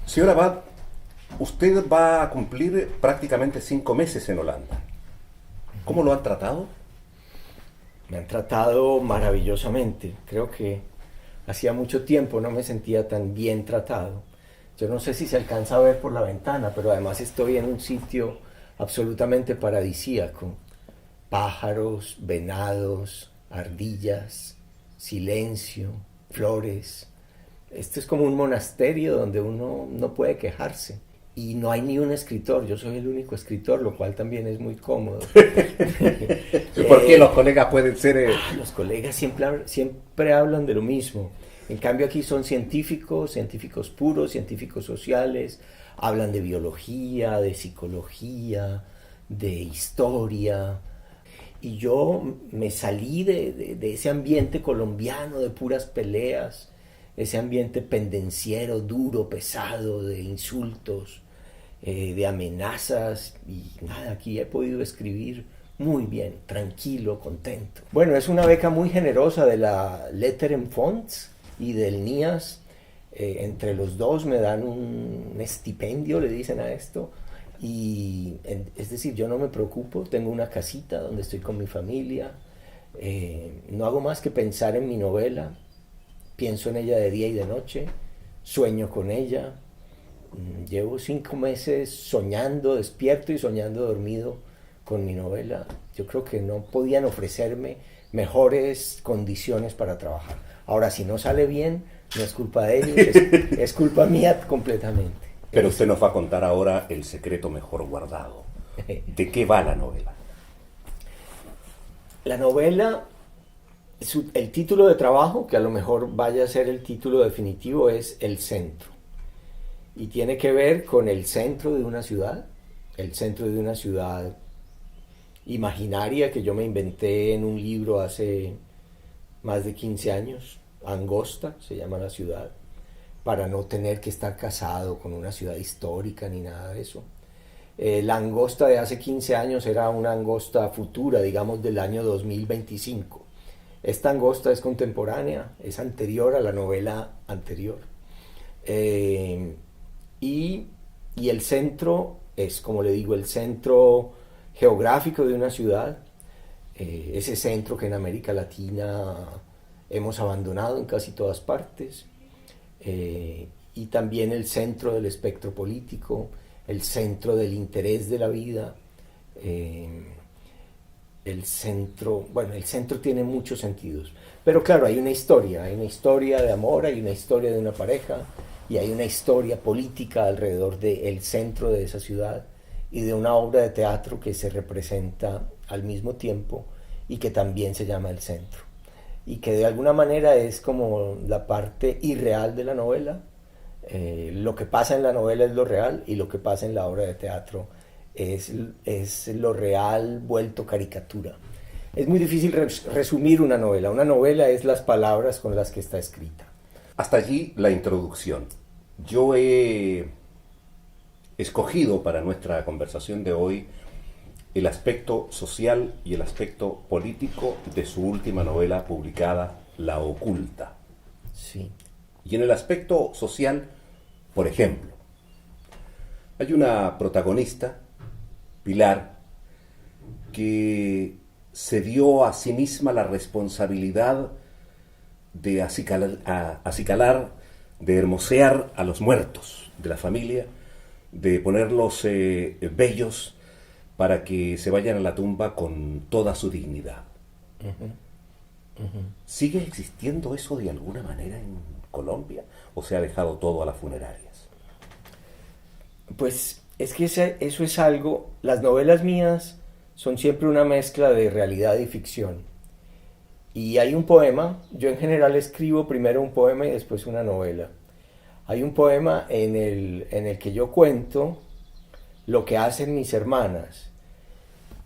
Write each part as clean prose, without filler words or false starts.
Señor Abad, usted va a cumplir prácticamente 5 meses en Holanda. ¿Cómo lo han tratado? Me han tratado maravillosamente. Creo que hacía mucho tiempo no me sentía tan bien tratado. Yo no sé si se alcanza a ver por la ventana, pero además estoy en un sitio absolutamente paradisíaco. Pájaros, venados, ardillas, silencio, flores. Esto es como un monasterio donde uno no puede quejarse. Y no hay ni un escritor, yo soy el único escritor, lo cual también es muy cómodo. ¿Por qué los colegas pueden ser... Los colegas siempre hablan de lo mismo. En cambio aquí son científicos, científicos puros, científicos sociales, hablan de biología, de psicología, de historia. Y yo me salí de ese ambiente colombiano de puras peleas, ese ambiente pendenciero, duro, pesado, de insultos, de amenazas, y nada, aquí he podido escribir muy bien, tranquilo, contento. Bueno, es una beca muy generosa de la Letteren Fonds y del NIAS. Entre los dos me dan un estipendio, le dicen a esto, y es decir, yo no me preocupo, tengo una casita donde estoy con mi familia, no hago más que pensar en mi novela, pienso en ella de día y de noche, sueño con ella. Llevo 5 meses soñando despierto y soñando dormido con mi novela. Yo creo que no podían ofrecerme mejores condiciones para trabajar. Ahora, si no sale bien, no es culpa de ellos, es culpa mía completamente. Pero usted nos va a contar ahora el secreto mejor guardado. ¿De qué va la novela? La novela, el título de trabajo, que a lo mejor vaya a ser el título definitivo, es El Centro. Y tiene que ver con el centro de una ciudad, el centro de una ciudad imaginaria que yo me inventé en un libro hace más de 15 años. Angosta se llama la ciudad, para no tener que estar casado con una ciudad histórica ni nada de eso. La Angosta de hace 15 años era una Angosta futura, digamos del año 2025. Esta Angosta es contemporánea, es anterior a la novela anterior. Y el centro es, como le digo, el centro geográfico de una ciudad, ese centro que en América Latina hemos abandonado en casi todas partes, y también el centro del espectro político, el centro del interés de la vida. El centro tiene muchos sentidos, pero claro, hay una historia de amor, hay una historia de una pareja, y hay una historia política alrededor del centro de esa ciudad y de una obra de teatro que se representa al mismo tiempo y que también se llama El Centro, y que de alguna manera es como la parte irreal de la novela. Lo que pasa en la novela es lo real, y lo que pasa en la obra de teatro es lo real vuelto caricatura. Es muy difícil resumir una novela. Una novela es las palabras con las que está escrita. Hasta allí la introducción. Yo he escogido para nuestra conversación de hoy el aspecto social y el aspecto político de su última novela publicada, La Oculta. Sí. Y en el aspecto social, por ejemplo, hay una protagonista, Pilar, que se dio a sí misma la responsabilidad de acicalar, de hermosear a los muertos de la familia, de ponerlos bellos para que se vayan a la tumba con toda su dignidad. ¿Sigue existiendo eso de alguna manera en Colombia o se ha dejado todo a las funerarias? Pues es que eso es algo, las novelas mías son siempre una mezcla de realidad y ficción. Y hay un poema, yo en general escribo primero un poema y después una novela. Hay un poema en el que yo cuento lo que hacen mis hermanas.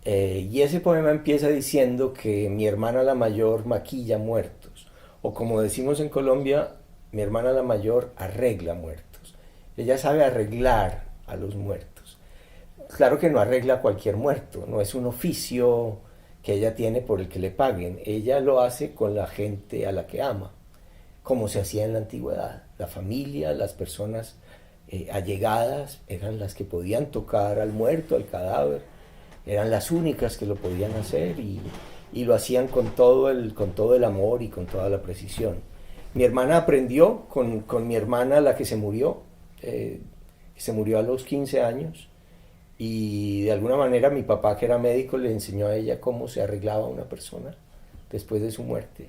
Y ese poema empieza diciendo que mi hermana la mayor maquilla muertos. O como decimos en Colombia, mi hermana la mayor arregla muertos. Ella sabe arreglar a los muertos. Claro que no arregla a cualquier muerto, no es un oficio que ella tiene por el que le paguen. Ella lo hace con la gente a la que ama, como se hacía en la antigüedad. La familia, las personas allegadas eran las que podían tocar al muerto, al cadáver, eran las únicas que lo podían hacer y lo hacían con todo el amor y con toda la precisión. Mi hermana aprendió con mi hermana, la que se murió a los 15 años, y de alguna manera mi papá, que era médico, le enseñó a ella cómo se arreglaba una persona después de su muerte.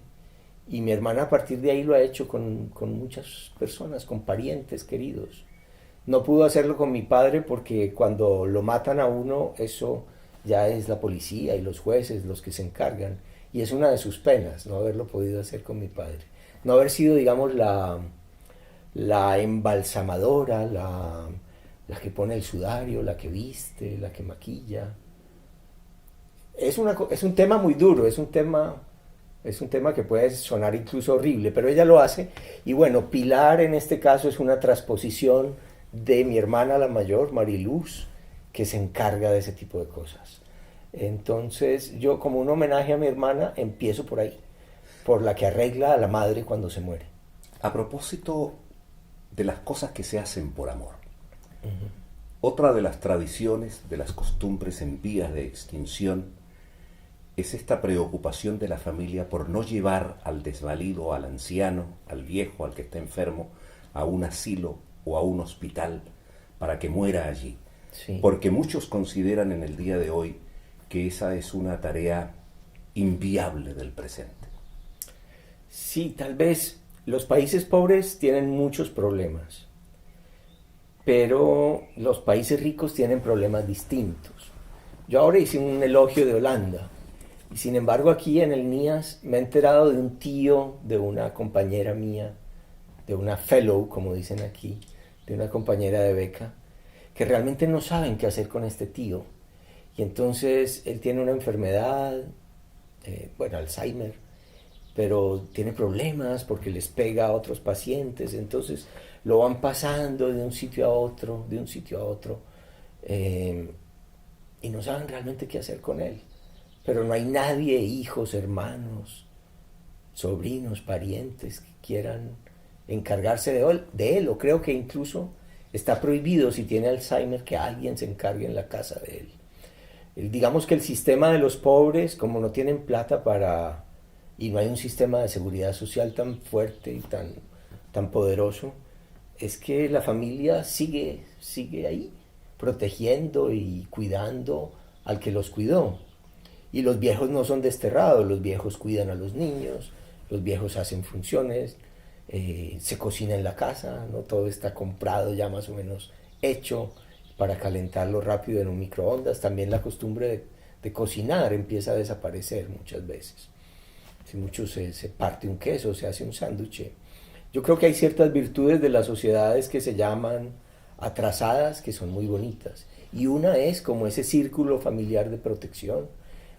Y mi hermana a partir de ahí lo ha hecho con muchas personas, con parientes queridos. No pudo hacerlo con mi padre porque cuando lo matan a uno, eso ya es la policía y los jueces los que se encargan. Y es una de sus penas, no haberlo podido hacer con mi padre. No haber sido, digamos, la embalsamadora, la que pone el sudario, la que viste, la que maquilla. Es un tema muy duro, es un tema que puede sonar incluso horrible, pero ella lo hace. Y bueno, Pilar en este caso es una transposición de mi hermana la mayor, Mariluz, que se encarga de ese tipo de cosas. Entonces yo, como un homenaje a mi hermana, empiezo por ahí, por la que arregla a la madre cuando se muere. A propósito de las cosas que se hacen por amor, otra de las tradiciones, de las costumbres en vías de extinción, es esta preocupación de la familia por no llevar al desvalido, al anciano, al viejo, al que está enfermo, a un asilo o a un hospital para que muera allí. Sí. Porque muchos consideran en el día de hoy que esa es una tarea inviable del presente. Sí, tal vez los países pobres tienen muchos problemas, pero los países ricos tienen problemas distintos. Yo ahora hice un elogio de Holanda, y sin embargo aquí en el NIAS me he enterado de un tío de una compañera mía, de una fellow, como dicen aquí, de una compañera de beca, que realmente no saben qué hacer con este tío. Y entonces él tiene una enfermedad, Alzheimer, pero tiene problemas porque les pega a otros pacientes, entonces lo van pasando de un sitio a otro, y no saben realmente qué hacer con él. Pero no hay nadie, hijos, hermanos, sobrinos, parientes, que quieran encargarse de él, o creo que incluso está prohibido, si tiene Alzheimer, que alguien se encargue en la casa de él. Digamos que el sistema de los pobres, como no tienen plata y no hay un sistema de seguridad social tan fuerte y tan poderoso, es que la familia sigue ahí, protegiendo y cuidando al que los cuidó. Y los viejos no son desterrados, los viejos cuidan a los niños, los viejos hacen funciones, se cocina en la casa, no todo está comprado ya más o menos hecho para calentarlo rápido en un microondas. También la costumbre de cocinar empieza a desaparecer muchas veces. Si mucho se parte un queso, se hace un sándwich. Yo creo que hay ciertas virtudes de las sociedades que se llaman atrasadas, que son muy bonitas. Y una es como ese círculo familiar de protección.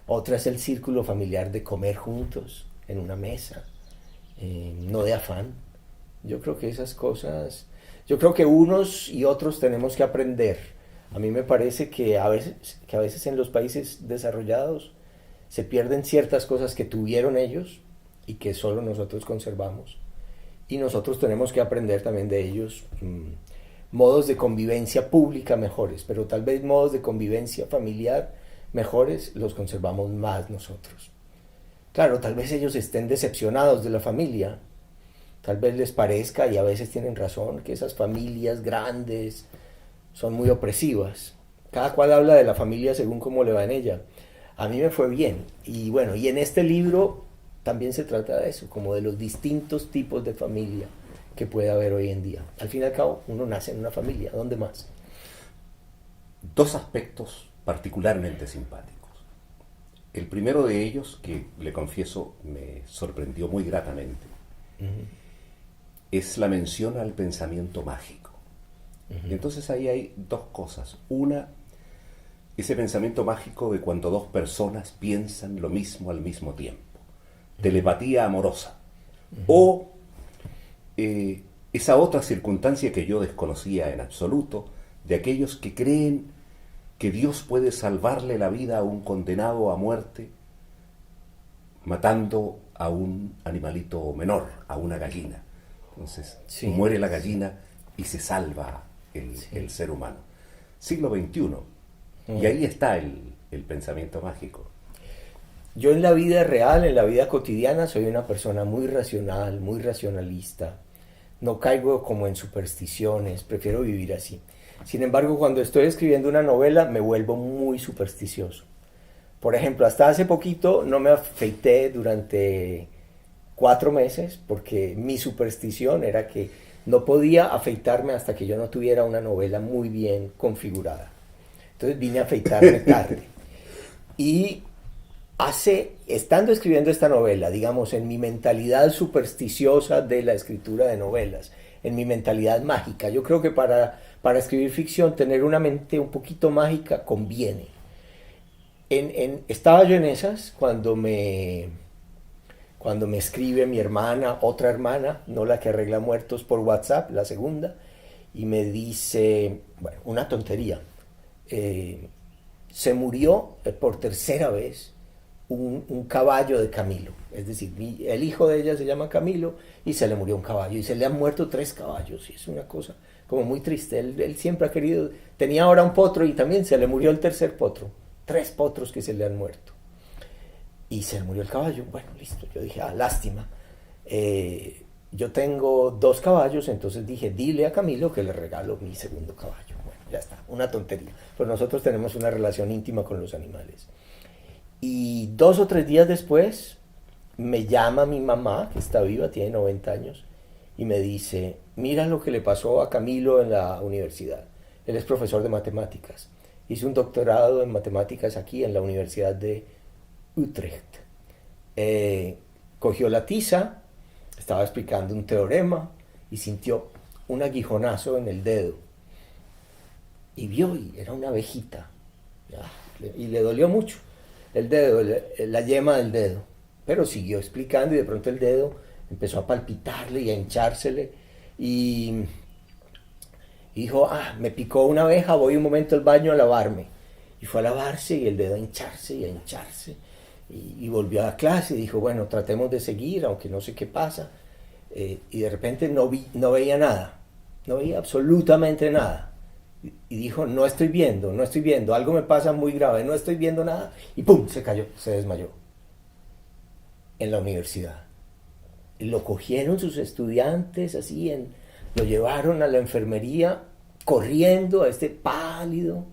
Otra es el círculo familiar de comer juntos en una mesa, no de afán. Yo creo que esas cosas, yo creo que unos y otros tenemos que aprender. A mí me parece que a veces en los países desarrollados se pierden ciertas cosas que tuvieron ellos y que solo nosotros conservamos. Y nosotros tenemos que aprender también de ellos modos de convivencia pública mejores, pero tal vez modos de convivencia familiar mejores los conservamos más nosotros. Claro, tal vez ellos estén decepcionados de la familia, tal vez les parezca, y a veces tienen razón, que esas familias grandes son muy opresivas. Cada cual habla de la familia según cómo le va en ella. A mí me fue bien, y bueno, y en este libro también se trata de eso, como de los distintos tipos de familia que puede haber hoy en día. Al fin y al cabo, uno nace en una familia, ¿dónde más? Dos aspectos particularmente simpáticos. El primero de ellos, que le confieso me sorprendió muy gratamente, es la mención al pensamiento mágico. Y entonces ahí hay dos cosas. Una, ese pensamiento mágico de cuando dos personas piensan lo mismo al mismo tiempo. Telepatía amorosa. O esa otra circunstancia que yo desconocía en absoluto, de aquellos que creen que Dios puede salvarle la vida a un condenado a muerte matando a un animalito menor, a una gallina. Entonces muere la gallina y se salva el ser humano. Siglo XXI. Y ahí está el pensamiento mágico. Yo en la vida real, en la vida cotidiana, soy una persona muy racional, muy racionalista. No caigo como en supersticiones, prefiero vivir así. Sin embargo, cuando estoy escribiendo una novela, me vuelvo muy supersticioso. Por ejemplo, hasta hace poquito no me afeité durante 4 meses porque mi superstición era que no podía afeitarme hasta que yo no tuviera una novela muy bien configurada. Entonces vine a afeitarme tarde. Y estando escribiendo esta novela, digamos, en mi mentalidad supersticiosa de la escritura de novelas, en mi mentalidad mágica, yo creo que para escribir ficción tener una mente un poquito mágica conviene. Estaba yo en esas cuando me escribe mi hermana, otra hermana, no la que arregla muertos por WhatsApp, la segunda, y me dice, bueno, una tontería, se murió por tercera vez un caballo de Camilo, es decir, el hijo de ella se llama Camilo y se le murió un caballo y se le han muerto 3 caballos y es una cosa como muy triste. Él siempre ha querido, tenía ahora un potro y también se le murió el tercer potro, 3 potros que se le han muerto y se le murió el caballo. Bueno, listo, yo dije, lástima, yo tengo 2 caballos, entonces dije, dile a Camilo que le regalo mi segundo caballo. Bueno, ya está, una tontería, pues nosotros tenemos una relación íntima con los animales. Y 2 o 3 días después me llama mi mamá, que está viva, tiene 90 años, y me dice, mira lo que le pasó a Camilo en la universidad. Él es profesor de matemáticas. Hizo un doctorado en matemáticas aquí en la Universidad de Utrecht. Cogió la tiza, estaba explicando un teorema y sintió un aguijonazo en el dedo. Y vio, y era una abejita. Y le dolió mucho el dedo, la yema del dedo, pero siguió explicando y de pronto el dedo empezó a palpitarle y a hinchársele y dijo, me picó una abeja, voy un momento al baño a lavarme, y fue a lavarse y el dedo a hincharse y a hincharse y volvió a la clase y dijo, bueno, tratemos de seguir aunque no sé qué pasa, y de repente no veía nada, no veía absolutamente nada. Y dijo, no estoy viendo, algo me pasa muy grave, no estoy viendo nada. Y ¡pum! Se cayó, se desmayó. En la universidad. Y lo cogieron sus estudiantes, lo llevaron a la enfermería, corriendo a este pálido,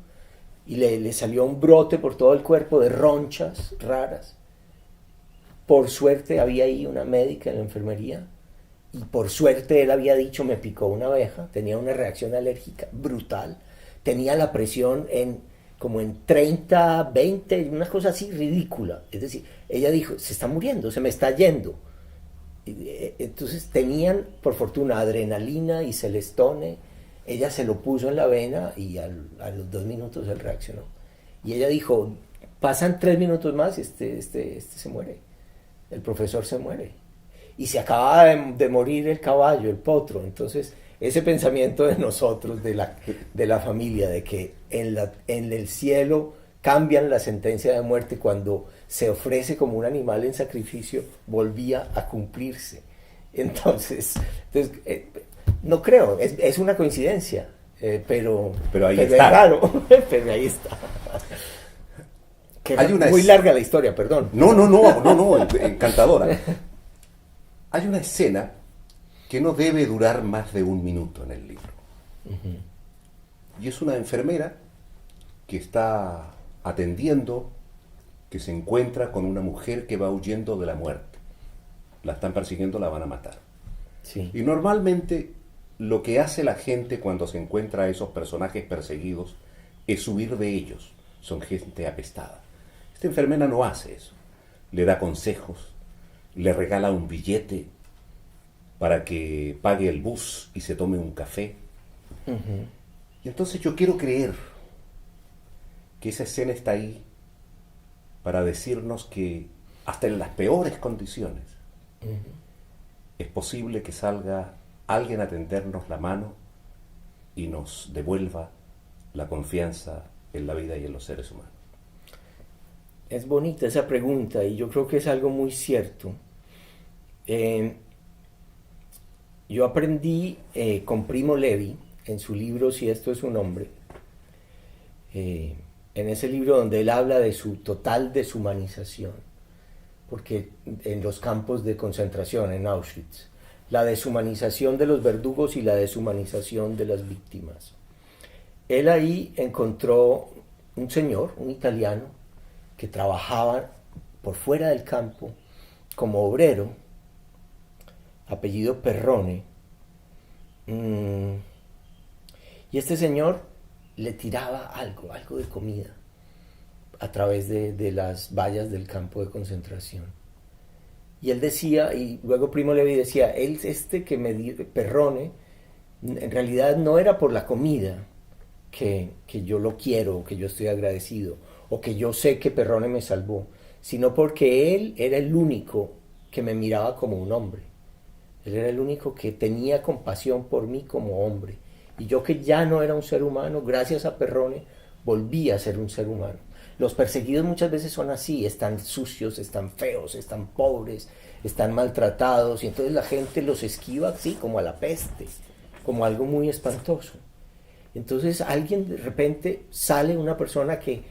y le salió un brote por todo el cuerpo de ronchas raras. Por suerte había ahí una médica en la enfermería, y por suerte él había dicho, me picó una abeja, tenía una reacción alérgica brutal, tenía la presión como en 30, 20, una cosa así ridícula. Es decir, ella dijo, se está muriendo, se me está yendo. Entonces tenían, por fortuna, adrenalina y celestone. Ella se lo puso en la vena y a los 2 minutos él reaccionó. Y ella dijo, pasan 3 minutos más y este se muere, el profesor se muere. Y se acababa de morir el caballo, el potro. Entonces, ese pensamiento de nosotros, de la familia, de que en el cielo cambian la sentencia de muerte cuando se ofrece como un animal en sacrificio, volvía a cumplirse. Entonces no creo, es una coincidencia, pero ahí está. Es raro, pero ahí está. Muy larga la historia, perdón. No, encantadora. Hay una escena que no debe durar más de 1 minuto en el libro. Uh-huh. Y es una enfermera que está atendiendo, que se encuentra con una mujer que va huyendo de la muerte. La están persiguiendo, la van a matar. Sí. Y normalmente lo que hace la gente cuando se encuentra a esos personajes perseguidos es huir de ellos. Son gente apestada. Esta enfermera no hace eso. Le da consejos, le regala un billete para que pague el bus y se tome un café. Uh-huh. Y entonces yo quiero creer que esa escena está ahí para decirnos que hasta en las peores condiciones uh-huh. es posible que salga alguien a tendernos la mano y nos devuelva la confianza en la vida y en los seres humanos. Es bonita esa pregunta y yo creo que es algo muy cierto. Yo aprendí con Primo Levi, en su libro Si esto es un hombre, en ese libro donde él habla de su total deshumanización, porque en los campos de concentración, en Auschwitz, la deshumanización de los verdugos y la deshumanización de las víctimas. Él ahí encontró un señor, un italiano, que trabajaba por fuera del campo como obrero, apellido Perrone, y este señor le tiraba algo de comida a través de las vallas del campo de concentración. Y él decía, y luego Primo Levi decía, él que me dio, Perrone, en realidad no era por la comida que yo lo quiero, que yo estoy agradecido, o que yo sé que Perrone me salvó, sino porque él era el único que me miraba como un hombre. Él era el único que tenía compasión por mí como hombre. Y yo, que ya no era un ser humano, gracias a Perrone volví a ser un ser humano. Los perseguidos muchas veces son así, están sucios, están feos, están pobres, están maltratados, y entonces la gente los esquiva así como a la peste, como algo muy espantoso. Entonces alguien de repente sale, una persona que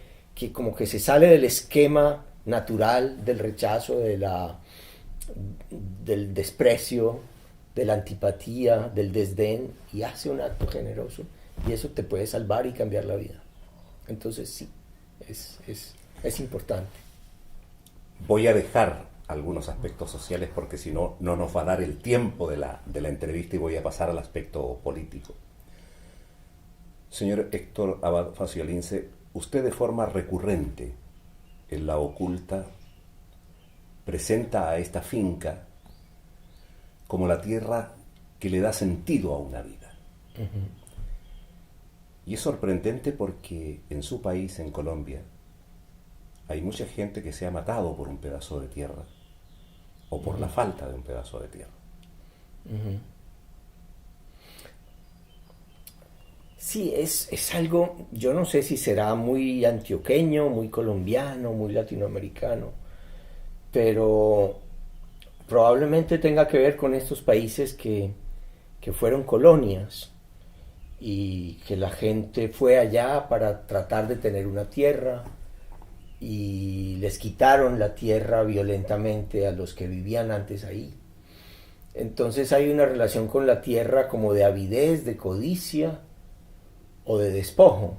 como que se sale del esquema natural del rechazo, del desprecio, de la antipatía, del desdén, y hace un acto generoso, y eso te puede salvar y cambiar la vida. Entonces sí, es importante. Voy a dejar algunos aspectos sociales porque si no, no nos va a dar el tiempo de la entrevista, y voy a pasar al aspecto político. Señor Héctor Abad Faciolince, usted de forma recurrente en La Oculta presenta a esta finca como la tierra que le da sentido a una vida. Uh-huh. Y es sorprendente porque en su país, en Colombia, hay mucha gente que se ha matado por un pedazo de tierra o por la falta de un pedazo de tierra. Uh-huh. Sí, es algo, yo no sé si será muy antioqueño, muy colombiano, muy latinoamericano, pero probablemente tenga que ver con estos países que fueron colonias y que la gente fue allá para tratar de tener una tierra y les quitaron la tierra violentamente a los que vivían antes ahí. Entonces hay una relación con la tierra como de avidez, de codicia o de despojo.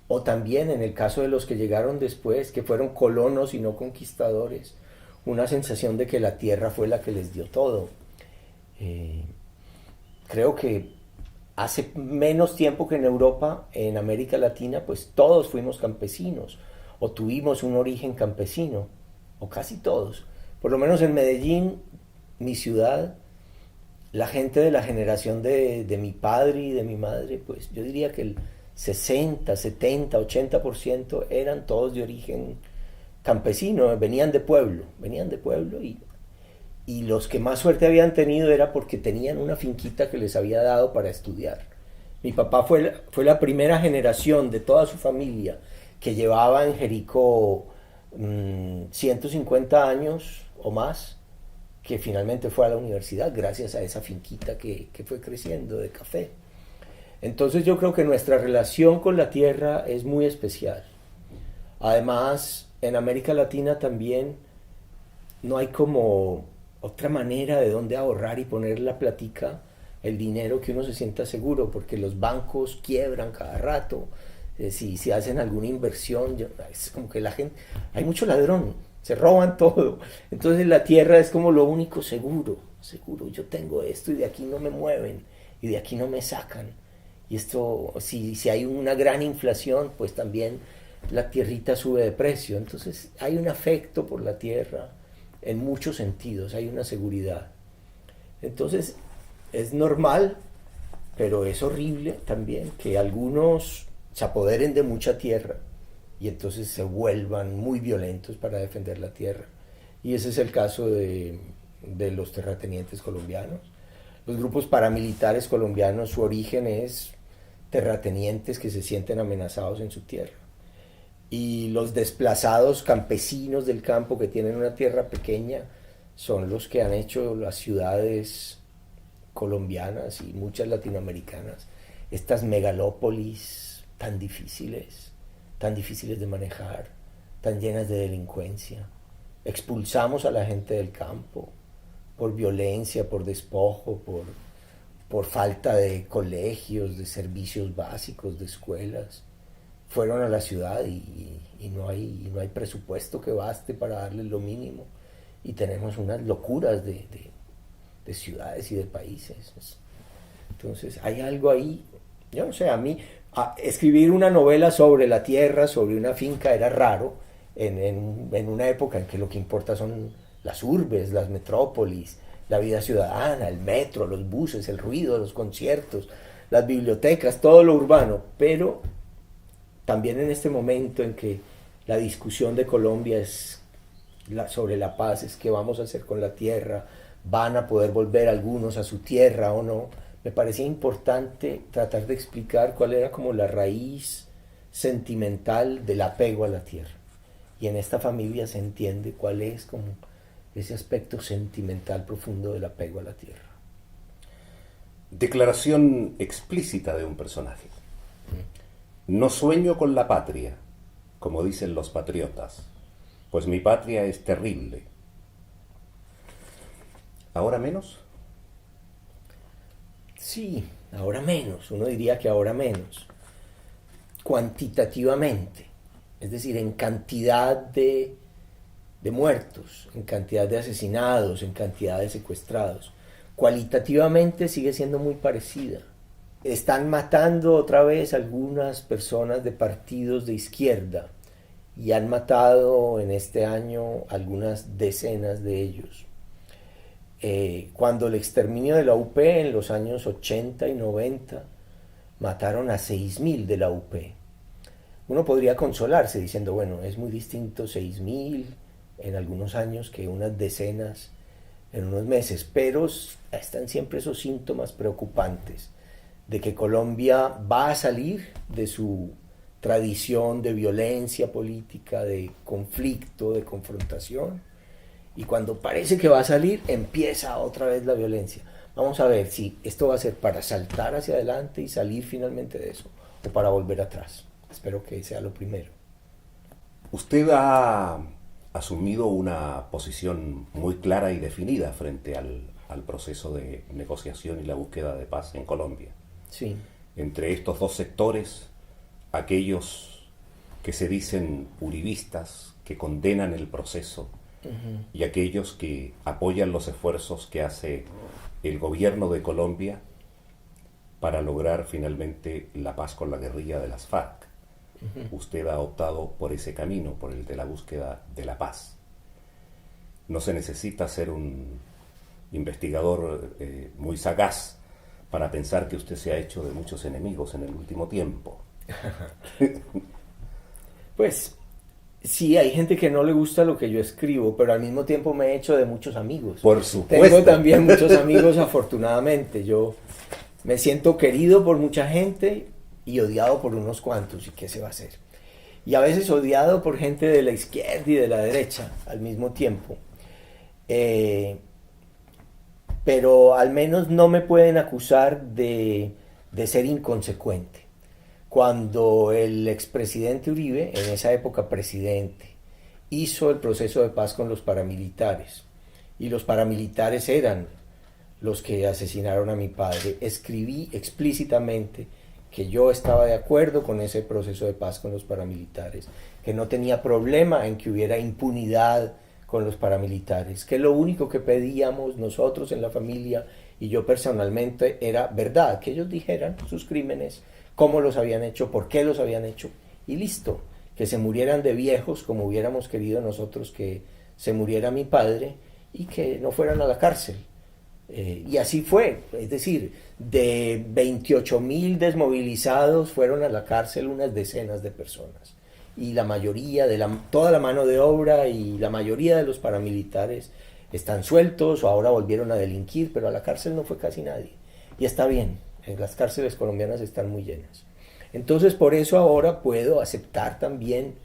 O también en el caso de los que llegaron después, que fueron colonos y no conquistadores, una sensación de que la tierra fue la que les dio todo. Creo que hace menos tiempo que en Europa, en América Latina, pues todos fuimos campesinos o tuvimos un origen campesino, o casi todos. Por lo menos en Medellín, mi ciudad, la gente de la generación de mi padre y de mi madre, pues yo diría que el 60, 70, 80% eran todos de origen campesino, venían de pueblo y los que más suerte habían tenido era porque tenían una finquita que les había dado para estudiar. Mi papá fue la primera generación de toda su familia que llevaba en Jericó 150 años o más, que finalmente fue a la universidad gracias a esa finquita que fue creciendo de café. Entonces yo creo que nuestra relación con la tierra es muy especial. Además, en América Latina también no hay como otra manera de dónde ahorrar y poner la platica, el dinero, que uno se sienta seguro, porque los bancos quiebran cada rato. Si hacen alguna inversión, es como que la gente, hay mucho ladrón, se roban todo. Entonces la tierra es como lo único seguro, yo tengo esto y de aquí no me mueven y de aquí no me sacan. Y esto, si hay una gran inflación, pues también la tierrita sube de precio. Entonces hay un afecto por la tierra en muchos sentidos, hay una seguridad. Entonces es normal, pero es horrible también que algunos se apoderen de mucha tierra y entonces se vuelvan muy violentos para defender la tierra. Y ese es el caso de los terratenientes colombianos. Los grupos paramilitares colombianos, su origen es terratenientes que se sienten amenazados en su tierra. Y los desplazados campesinos del campo que tienen una tierra pequeña son los que han hecho las ciudades colombianas y muchas latinoamericanas, estas megalópolis tan difíciles de manejar, tan llenas de delincuencia. Expulsamos a la gente del campo por violencia, por despojo, por falta de colegios, de servicios básicos, de escuelas. Fueron a la ciudad y no hay presupuesto que baste para darles lo mínimo. Y tenemos unas locuras de ciudades y de países. Entonces hay algo ahí, yo no sé, a mí escribir una novela sobre la tierra, sobre una finca era raro en una época en que lo que importa son las urbes, las metrópolis, la vida ciudadana, el metro, los buses, el ruido de los conciertos, las bibliotecas, todo lo urbano. Pero también en este momento en que la discusión de Colombia es sobre la paz, es qué vamos a hacer con la tierra, van a poder volver algunos a su tierra o no, me parecía importante tratar de explicar cuál era como la raíz sentimental del apego a la tierra. Y en esta familia se entiende cuál es como ese aspecto sentimental profundo del apego a la tierra. Declaración explícita de un personaje. No sueño con la patria, como dicen los patriotas, pues mi patria es terrible. ¿Ahora menos? Sí, ahora menos. Uno diría que ahora menos. Cuantitativamente, es decir, en cantidad de muertos, en cantidad de asesinados, en cantidad de secuestrados. Cualitativamente sigue siendo muy parecida. Están matando otra vez algunas personas de partidos de izquierda y han matado en este año algunas decenas de ellos. Cuando el exterminio de la UP en los años 80 y 90 mataron a 6.000 de la UP. Uno podría consolarse diciendo, bueno, es muy distinto 6.000 en algunos años que unas decenas en unos meses, pero están siempre esos síntomas preocupantes de que Colombia va a salir de su tradición de violencia política, de conflicto, de confrontación, y cuando parece que va a salir, empieza otra vez la violencia. Vamos a ver si esto va a ser para saltar hacia adelante y salir finalmente de eso, o para volver atrás. Espero que sea lo primero. Usted ha asumido una posición muy clara y definida frente al proceso de negociación y la búsqueda de paz en Colombia. Sí. Entre estos dos sectores, aquellos que se dicen uribistas, que condenan el proceso, y aquellos que apoyan los esfuerzos que hace el gobierno de Colombia para lograr finalmente la paz con la guerrilla de las FARC. Usted ha optado por ese camino, por el de la búsqueda de la paz. No se necesita ser un investigador muy sagaz para pensar que usted se ha hecho de muchos enemigos en el último tiempo. Pues sí, hay gente que no le gusta lo que yo escribo, pero al mismo tiempo me he hecho de muchos amigos. Por supuesto. Tengo también muchos amigos, afortunadamente. Yo me siento querido por mucha gente y odiado por unos cuantos, ¿y qué se va a hacer? Y a veces odiado por gente de la izquierda y de la derecha al mismo tiempo. Pero al menos no me pueden acusar de ser inconsecuente. Cuando el expresidente Uribe, en esa época presidente, hizo el proceso de paz con los paramilitares, y los paramilitares eran los que asesinaron a mi padre, escribí explícitamente que yo estaba de acuerdo con ese proceso de paz con los paramilitares, que no tenía problema en que hubiera impunidad con los paramilitares, que lo único que pedíamos nosotros en la familia y yo personalmente era verdad, que ellos dijeran sus crímenes, cómo los habían hecho, por qué los habían hecho, y listo, que se murieran de viejos como hubiéramos querido nosotros que se muriera mi padre y que no fueran a la cárcel. Y así fue, es decir, de 28.000 desmovilizados fueron a la cárcel unas decenas de personas. Y la mayoría, toda la mano de obra y la mayoría de los paramilitares están sueltos o ahora volvieron a delinquir, pero a la cárcel no fue casi nadie. Y está bien, las cárceles colombianas están muy llenas. Entonces por eso ahora puedo aceptar también,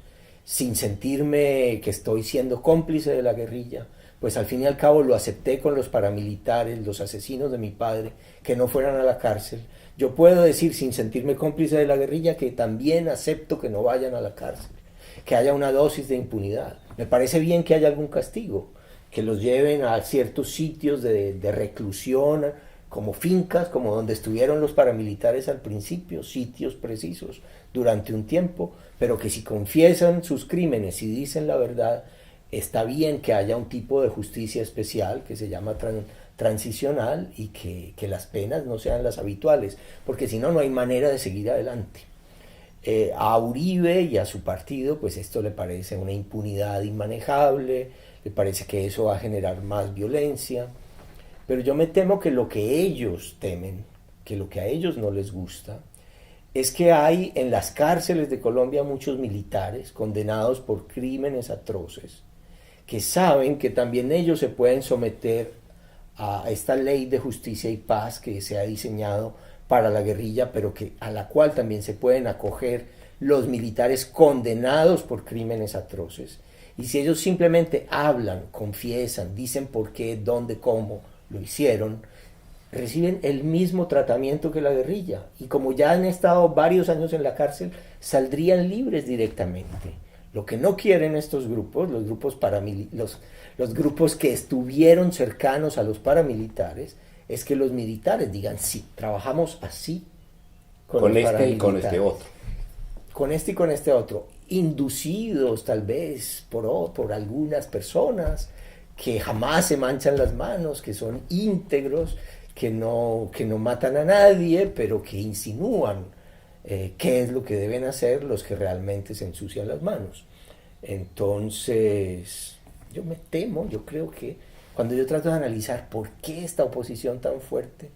sin sentirme que estoy siendo cómplice de la guerrilla, pues al fin y al cabo lo acepté con los paramilitares, los asesinos de mi padre, que no fueran a la cárcel. Yo puedo decir, sin sentirme cómplice de la guerrilla, que también acepto que no vayan a la cárcel, que haya una dosis de impunidad. Me parece bien que haya algún castigo, que los lleven a ciertos sitios de reclusión, como fincas, como donde estuvieron los paramilitares al principio, sitios precisos durante un tiempo, pero que si confiesan sus crímenes y dicen la verdad, está bien que haya un tipo de justicia especial que se llama transicional y que las penas no sean las habituales, porque si no, no hay manera de seguir adelante. A Uribe y a su partido, pues esto le parece una impunidad inmanejable, le parece que eso va a generar más violencia, pero yo me temo que lo que ellos temen, que lo que a ellos no les gusta, es que hay en las cárceles de Colombia muchos militares condenados por crímenes atroces, que saben que también ellos se pueden someter a esta ley de justicia y paz que se ha diseñado para la guerrilla, pero que, a la cual también se pueden acoger los militares condenados por crímenes atroces. Y si ellos simplemente hablan, confiesan, dicen por qué, dónde, cómo lo hicieron, reciben el mismo tratamiento que la guerrilla. Y como ya han estado varios años en la cárcel, saldrían libres directamente. Lo que no quieren estos grupos, los grupos que estuvieron cercanos a los paramilitares, es que los militares digan, sí, trabajamos así con este y con este otro. Con este y con este otro, inducidos tal vez por algunas personas que jamás se manchan las manos, que son íntegros, que no matan a nadie, pero que insinúan qué es lo que deben hacer los que realmente se ensucian las manos. Entonces, yo creo que cuando yo trato de analizar por qué esta oposición tan fuerte,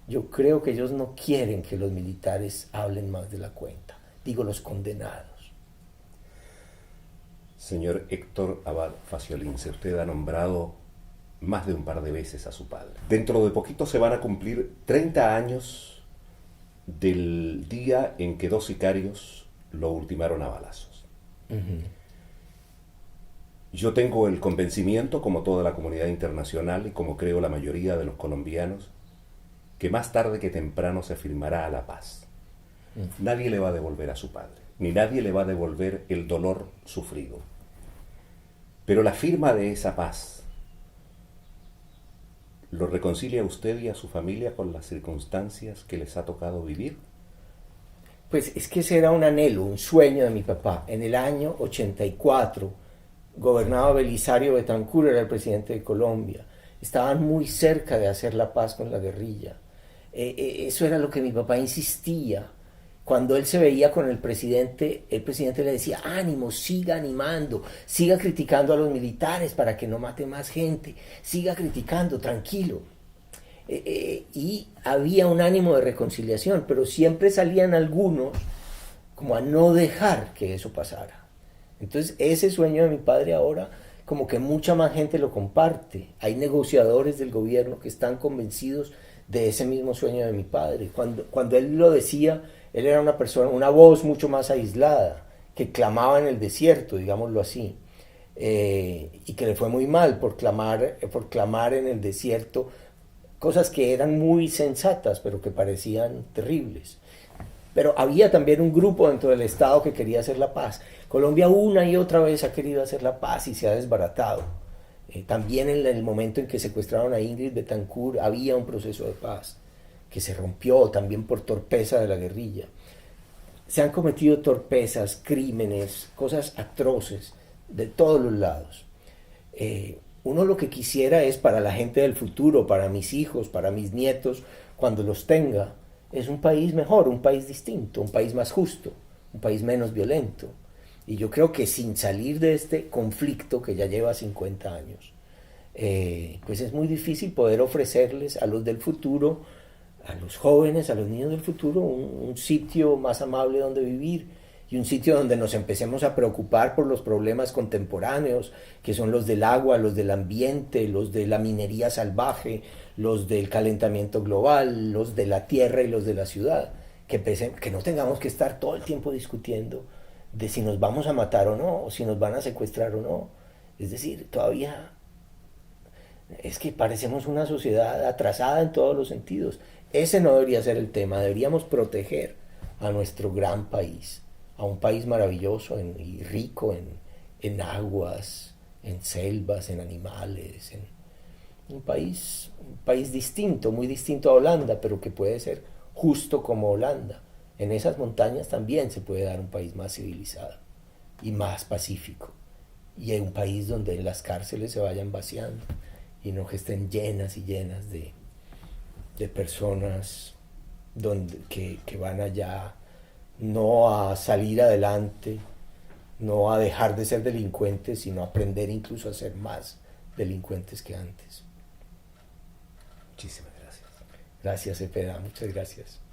yo creo que ellos no quieren que los militares hablen más de la cuenta, digo los condenados. Señor Héctor Abad Faciolince, usted ha nombrado más de un par de veces a su padre. Dentro de poquito se van a cumplir 30 años del día en que 2 sicarios lo ultimaron a balazos. Uh-huh. Yo tengo el convencimiento, como toda la comunidad internacional y como creo la mayoría de los colombianos, que más tarde que temprano se firmará la paz. Uh-huh. Nadie le va a devolver a su padre, ni nadie le va a devolver el dolor sufrido. Pero la firma de esa paz ¿lo reconcilia a usted y a su familia con las circunstancias que les ha tocado vivir? Pues es que ese era un anhelo, un sueño de mi papá. En el año 84 gobernaba Belisario Betancur, era el presidente de Colombia. Estaban muy cerca de hacer la paz con la guerrilla. Eso era lo que mi papá insistía. Cuando él se veía con el presidente le decía, ánimo, siga animando, siga criticando a los militares para que no mate más gente, siga criticando, tranquilo. Y había un ánimo de reconciliación, pero siempre salían algunos como a no dejar que eso pasara. Entonces ese sueño de mi padre ahora como que mucha más gente lo comparte. Hay negociadores del gobierno que están convencidos de ese mismo sueño de mi padre. Cuando él lo decía, él era una persona, una voz mucho más aislada, que clamaba en el desierto, digámoslo así, y que le fue muy mal por clamar en el desierto cosas que eran muy sensatas, pero que parecían terribles. Pero había también un grupo dentro del Estado que quería hacer la paz. Colombia una y otra vez ha querido hacer la paz y se ha desbaratado. También en el momento en que secuestraron a Ingrid Betancourt había un proceso de paz que se rompió también por torpeza de la guerrilla. Se han cometido torpezas, crímenes, cosas atroces de todos los lados. Uno lo que quisiera es para la gente del futuro, para mis hijos, para mis nietos, cuando los tenga, es un país mejor, un país distinto, un país más justo, un país menos violento. Y yo creo que sin salir de este conflicto que ya lleva 50 años, pues es muy difícil poder ofrecerles a los del futuro, a los jóvenes, a los niños del futuro, un sitio más amable donde vivir y un sitio donde nos empecemos a preocupar por los problemas contemporáneos, que son los del agua, los del ambiente, los de la minería salvaje, los del calentamiento global, los de la tierra y los de la ciudad, que no tengamos que estar todo el tiempo discutiendo de si nos vamos a matar o no, o si nos van a secuestrar o no. Es decir, todavía Es que parecemos una sociedad atrasada en todos los sentidos. Ese no debería ser el tema. Deberíamos proteger a nuestro gran país, a un país maravilloso y rico en aguas, en selvas, en animales, en un país distinto, muy distinto a Holanda, pero que puede ser justo como Holanda. En esas montañas también se puede dar un país más civilizado y más pacífico. Y hay un país donde las cárceles se vayan vaciando y no que estén llenas y llenas de personas que van allá no a salir adelante, no a dejar de ser delincuentes, sino a aprender incluso a ser más delincuentes que antes. Muchísimas gracias. Gracias, Cepeda, muchas gracias.